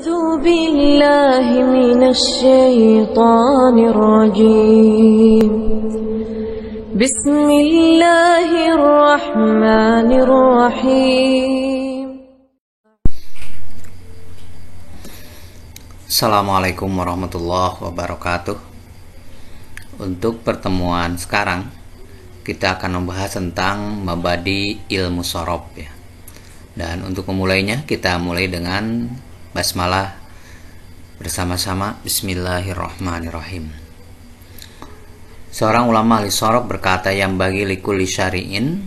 أعوذ بالله من الشيطان الرجيم بسم الله الرحمن الرحيم. Assalamualaikum warahmatullahi wabarakatuh. Untuk pertemuan sekarang kita akan membahas tentang mabadi ilmu sorob ya. Dan untuk memulainya kita mulai dengan basmalah bersama-sama. Bismillahirrahmanirrahim. Seorang ulama ahli sorob berkata, yang bagi likulli syari'in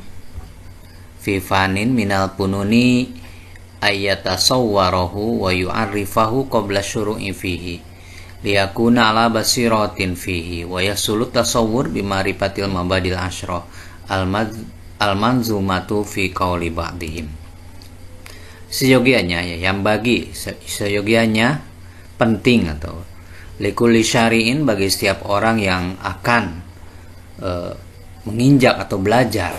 fi fanin minal pununi ayyatasawwarahu wa yu'arrifahu qabla syuru'i fihi liyakuna ala basiratin fihi wa yasulut tasawwur bimarifatil mabadil asyra al-manzumatu fi qawli ba'dihim. Seyogianya ya, yang bagi seyogianya penting atau likulli syari'in bagi setiap orang yang akan menginjak atau belajar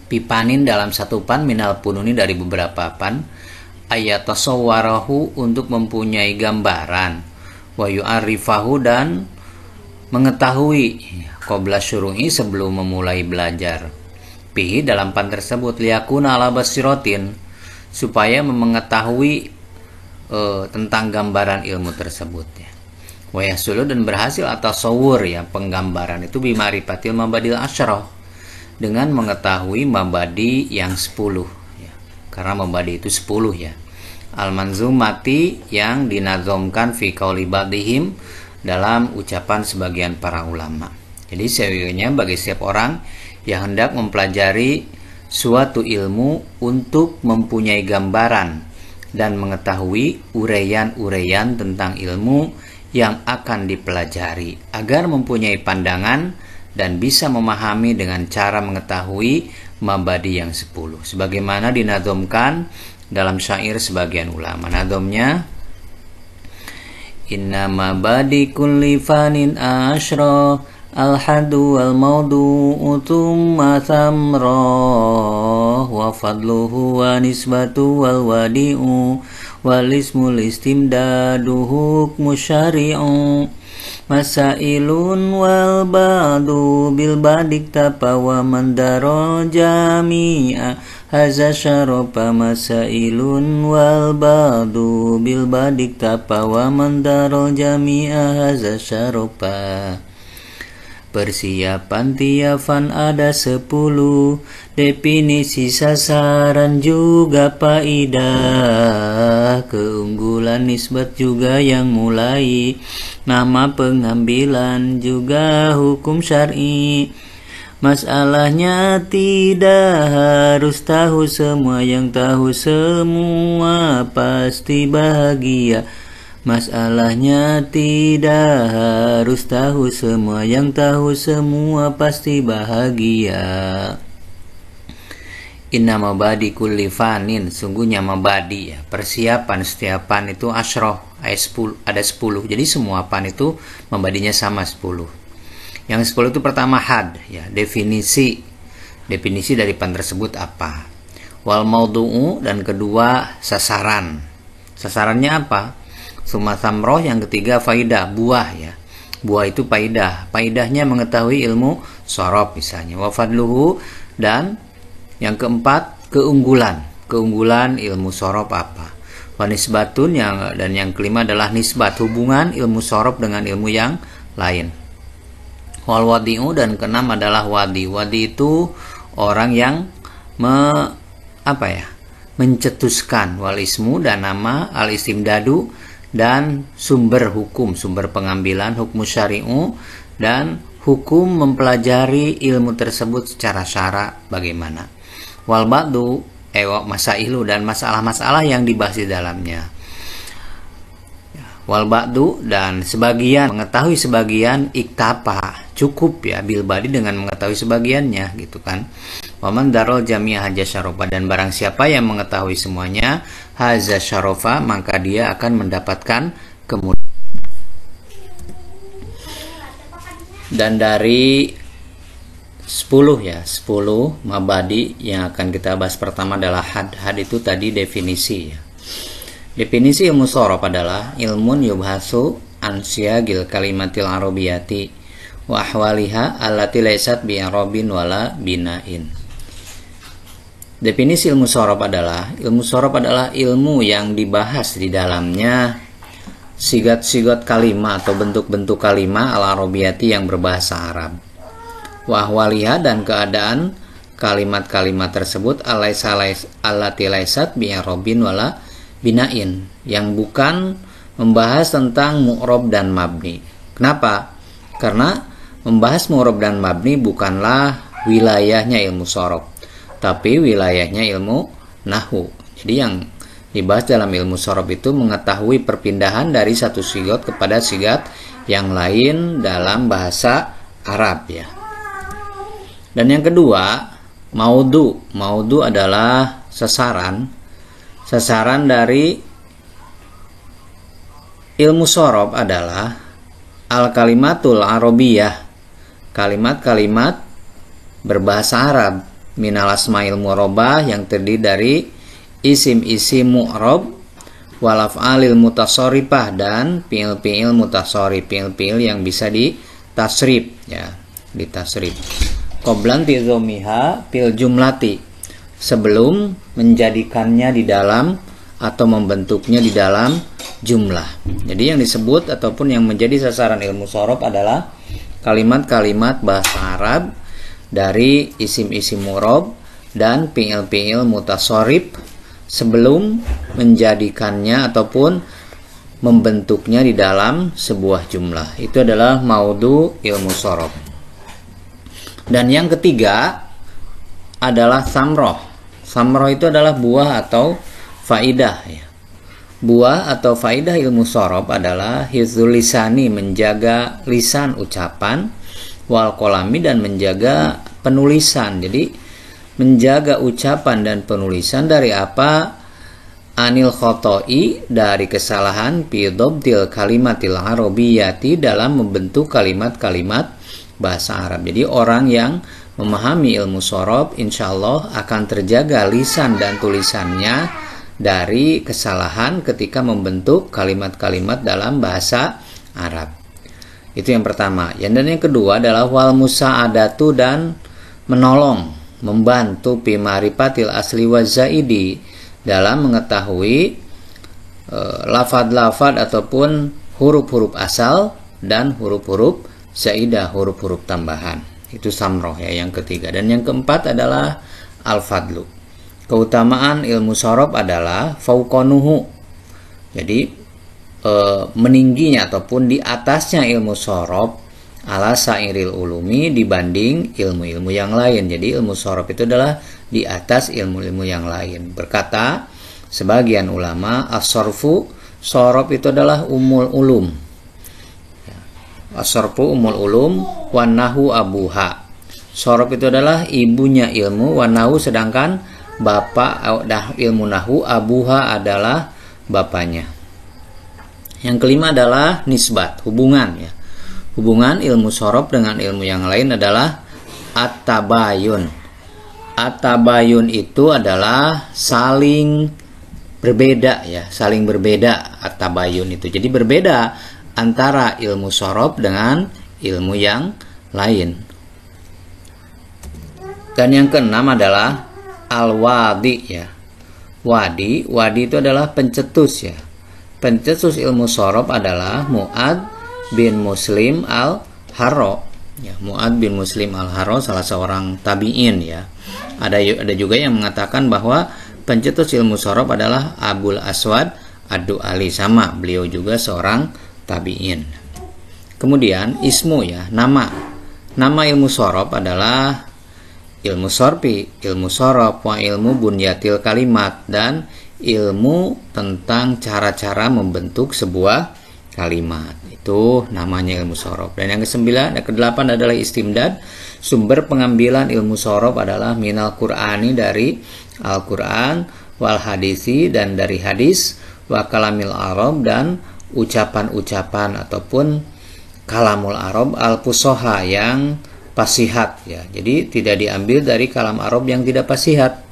pipanin dalam satu pan minal pununi dari beberapa pan ayatasawwarahu untuk mempunyai gambaran wa yu'arifahu dan mengetahui qabla syuru'i sebelum memulai belajar pihi dalam pan tersebut liyakuna ala basiratin supaya mengetahui tentang gambaran ilmu tersebut ya. Wa yasulu dan berhasil atas tasawwur ya, penggambaran itu bimarifatil mabadil asyra dengan mengetahui mabadi yang 10 ya. Karena mabadi itu 10 ya. Al-manzumati yang dinazomkan fi qauli ba'dihim dalam ucapan sebagian para ulama. Jadi seyogianya bagi setiap orang yang hendak mempelajari suatu ilmu untuk mempunyai gambaran dan mengetahui uraian-uraian tentang ilmu yang akan dipelajari agar mempunyai pandangan dan bisa memahami dengan cara mengetahui mabadi yang 10 sebagaimana dinazomkan dalam syair sebagian ulama. Nazomnya, inna mabadi kulli fanin asyra al-hadu wal-maudu'u thumma thamrah wa fadluhu wa nisbatu wal-wadi'u wal-ismul istimdadu hukmu syari'u masailun wal-ba'du bil-badik tapa wa mandaro jami'a haza syaropa masailun wal-ba'du bil-badik tapa wa mandaro jami'a haza syaropa. Persiapan tiafan ada 10, definisi sasaran juga faidah, keunggulan nisbat juga yang mulai, nama pengambilan juga hukum syar'i. Masalahnya tidak harus tahu semua, yang tahu semua pasti bahagia. Masalahnya tidak harus tahu semua, yang tahu semua pasti bahagia. Inna mabadi kulli fanin, sungguhnya mabadi ya, persiapan setiap pan itu asyroh, ada 10. Jadi semua pan itu mabadinya sama 10. Yang 10 itu pertama had ya, definisi dari pan tersebut apa. Wal maudu'u, dan kedua sasaran. Sasarannya apa? Summa thamroh, yang ketiga faidah, buah ya. Buah itu faidah. Faidahnya mengetahui ilmu sorob misalnya. Wa fadluhu, dan yang keempat keunggulan. Keunggulan ilmu sorob apa? Wa nisbatun, dan yang kelima adalah nisbat, hubungan ilmu sorob dengan ilmu yang lain. Wal wadi'u, dan keenam adalah wadi. Wadi itu orang yang mencetuskan. Wal ismu, dan nama al istimdadu, dan sumber hukum, sumber pengambilan hukmu syari'u, dan hukum mempelajari ilmu tersebut secara syara bagaimana. Wal ba'du masailu, dan masalah-masalah yang dibahas di dalamnya. Wal ba'du, dan sebagian, mengetahui sebagian, iktapa, cukup ya, bil badi, dengan mengetahui sebagiannya gitu kan. Waman darul jami'ah haja syarofa, dan barang siapa yang mengetahui semuanya haza syarofa, maka dia akan mendapatkan kemuliaan. Dan dari 10 ya, 10 mabadi yang akan kita bahas pertama adalah had. Had itu tadi definisi ya. Definisi ilmu sorof adalah ilmun yubhasu an siyagil kalimatil arabiyati wa ahwaliha allati laysat bi arabin wala binain. Definisi ilmu sorof adalah ilmu yang dibahas di dalamnya sigat-sigat kalimat atau bentuk-bentuk kalimat al-arabiyati yang berbahasa Arab. Wa ahwaliha dan keadaan kalimat-kalimat tersebut allati laysat bi arabin wala binain, yang bukan membahas tentang mu'rab dan mabni. Kenapa? Karena membahas mu'rab dan mabni bukanlah wilayahnya ilmu sorof, tapi wilayahnya ilmu nahwu. Jadi yang dibahas dalam ilmu sorof itu mengetahui perpindahan dari satu sigat kepada sigat yang lain dalam bahasa Arab ya. Dan yang kedua, maudhu. Maudhu adalah sasaran dari ilmu sorof adalah al-kalimatul arabiyah, kalimat-kalimat berbahasa Arab, minal asma'il mu'rabah yang terdiri dari isim-isim mu'rab, wal af'alil mutasarrifah dan fi'il-fi'il mutasarrif, fi'il-fi'il yang bisa ditasrif ya, ditasrif. Qoblan tizomiha fil jumlati, sebelum menjadikannya di dalam atau membentuknya di dalam jumlah. Jadi yang disebut ataupun yang menjadi sasaran ilmu sorof adalah kalimat-kalimat bahasa Arab dari isim-isim mu'rab dan fi'il-fi'il mutasarrif sebelum menjadikannya ataupun membentuknya di dalam sebuah jumlah. Itu adalah maudhu ilmu sorof. Dan yang ketiga adalah samroh. Samroh itu adalah buah atau faidah ya. Buah atau faidah ilmu sorof adalah hifdzul lisani, menjaga lisan ucapan, wal kolami dan menjaga penulisan. Jadi menjaga ucapan dan penulisan dari apa? Anil khotoi, dari kesalahan, fi dhabtil kalimatil arabiyyati, dalam membentuk kalimat-kalimat bahasa Arab. Jadi orang yang memahami ilmu sorof insyaallah akan terjaga lisan dan tulisannya dari kesalahan ketika membentuk kalimat-kalimat dalam bahasa Arab. Itu yang pertama. Dan yang kedua adalah wal musa'adatu, dan menolong, membantu fi ma'rifatil asli wa zaidi, dalam mengetahui lafad-lafad ataupun huruf-huruf asal dan huruf-huruf zaidah, huruf-huruf tambahan. Itu samroh ya, yang ketiga. Dan yang keempat adalah al-fadlu. Keutamaan ilmu sorof adalah fauqonuhu. Jadi meningginya ataupun di atasnya ilmu sorof ala sairil ulumi, dibanding ilmu-ilmu yang lain. Jadi ilmu sorof itu adalah di atas ilmu-ilmu yang lain. Berkata sebagian ulama, as-sorfu, sorof itu adalah umul ulum. As-sorfu umul ulum, wan nahwu abuha. Sorof itu adalah ibunya ilmu, wan nahwu sedangkan bapak ilmu nahwu, abuha adalah bapaknya. Yang kelima adalah nisbat, hubungan ya. Hubungan ilmu sorof dengan ilmu yang lain adalah at-tabayun. At-tabayun itu adalah saling berbeda ya, saling berbeda at-tabayun itu. Jadi berbeda antara ilmu sorof dengan ilmu yang lain. Dan yang keenam adalah al-wadi ya. Wadi itu adalah pencetus ya. Pencetus ilmu sorof adalah Mu'ad bin Muslim al-Harro ya. Mu'ad bin Muslim al-Harro salah seorang tabi'in ya. Ada juga yang mengatakan bahwa pencetus ilmu sorof adalah Abul Aswad ad-Du'ali, sama beliau juga seorang tabi'in. Kemudian ismu ya, nama ilmu sorof adalah ilmu sorfi, ilmu sorof, wa ilmu bunyatil kalimat, dan ilmu tentang cara-cara membentuk sebuah kalimat. Itu namanya ilmu sorof. Dan yang kedelapan adalah istimdad. Sumber pengambilan ilmu sorof adalah minal qur'ani, dari Al-Quran, wal hadisi, dan dari hadis, wa kalamil arab, dan ucapan-ucapan ataupun kalamul arab al-fusoha, yang fasihat ya. Jadi tidak diambil dari kalam Arab yang tidak fasihat.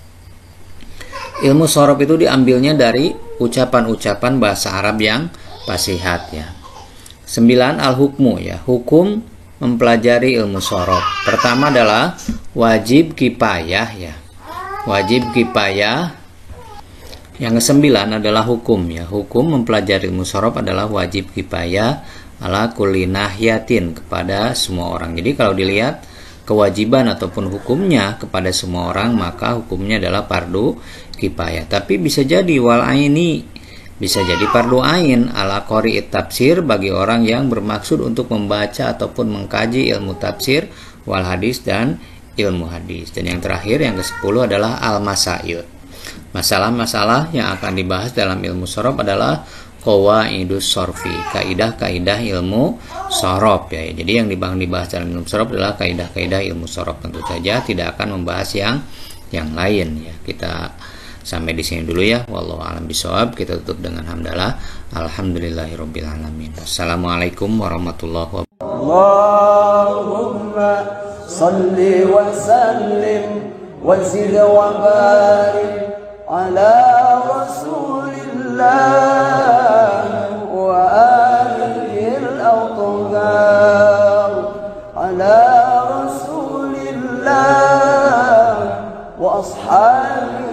Ilmu sorof itu diambilnya dari ucapan-ucapan bahasa Arab yang fasihat ya. 9. Al-hukmu ya, hukum mempelajari ilmu sorof. Pertama adalah wajib kifayah ya. Wajib kifayah. Yang ke-9 adalah hukum ya. Hukum mempelajari ilmu sorof adalah wajib kifayah ala kulli nahiyatin, kepada semua orang. Jadi kalau dilihat kewajiban ataupun hukumnya kepada semua orang, maka hukumnya adalah fardu kifayah. Tapi bisa jadi wal aini, bisa jadi fardu ain ala qari'it tafsir, bagi orang yang bermaksud untuk membaca ataupun mengkaji ilmu tafsir wal hadis dan ilmu hadis. Dan yang terakhir, yang ke-10 adalah al-masail. Masalah-masalah yang akan dibahas dalam ilmu sorof adalah qawaidus sorfi, kaidah-kaidah ilmu sorof ya. Jadi yang dibahas dalam ilmu sorof adalah kaidah-kaidah ilmu sorof. Tentu saja tidak akan membahas yang lain ya. Kita sampai di sini dulu ya. Wallahu a'lam bishawab. Kita tutup dengan hamdalah. Alhamdulillahirabbil alamin. Assalamualaikum warahmatullahi wabarakatuh. Allahumma salli wa sallim wa zid wa barik ala rasulillah wa alihi al-athhar, ala rasulillah wa ashabihi